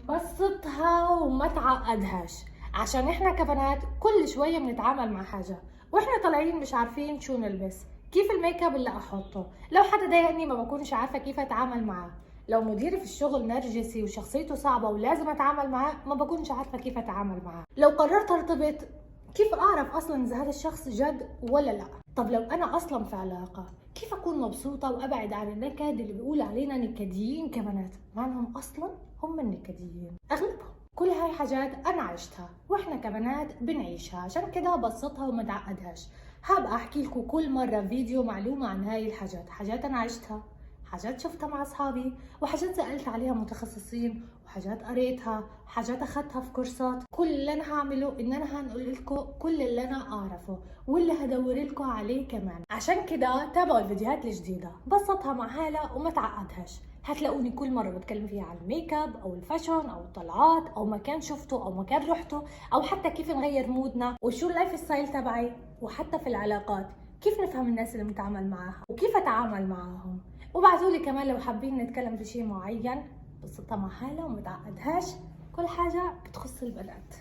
بسطها وما تعقدهاش، عشان احنا كبنات كل شوية بنتعامل مع حاجة واحنا طالعين مش عارفين شو نلبس، كيف الميك اب اللي احطه، لو حدا ضايقني ما بكونش عارفة كيف اتعامل معاه، لو مديري في الشغل نرجسي وشخصيته صعبة ولازم اتعامل معاه ما بكونش عارفة كيف اتعامل معاه، لو قررت ارتبط كيف اعرف اصلا اذا هذا الشخص جد ولا لا، طب لو انا اصلا في علاقة كيف اكون مبسوطة وابعد عن النكد اللي بيقول علينا نكديين كبنات، مع انهم اصلا هم النكديين اغلبهم. كل هاي حاجات انا عشتها واحنا كبنات بنعيشها، عشان كده بسطها وما تعقدهاش. هبقى احكي لكم كل مرة فيديو معلومة عن هاي الحاجات، حاجات انا عشتها، حاجات شفتها مع اصحابي، وحاجات سألت عليها متخصصين، وحاجات قريتها، حاجات اخذتها في كورسات. كل اللي انا هعمله ان انا هنقول لكم كل اللي انا اعرفه واللي هدور لكم عليه كمان. عشان كده تابعوا الفيديوهات الجديدة، بسطها مع حالها وما تعقدهاش. هتلاقوني كل مرة بتكلم فيها عن الميك اب او الفاشن او الطلعات او مكان شفته او مكان رحته، او حتى كيف نغير مودنا وشو اللايف ستايل تبعي، وحتى في العلاقات كيف نفهم الناس اللي بنتعامل معاها وكيف اتعامل معاهم. وابعتولي كمان لو حابين نتكلم في شيء معين، بسطها مع حالها وما تعقدهاش، كل حاجة بتخص البنات.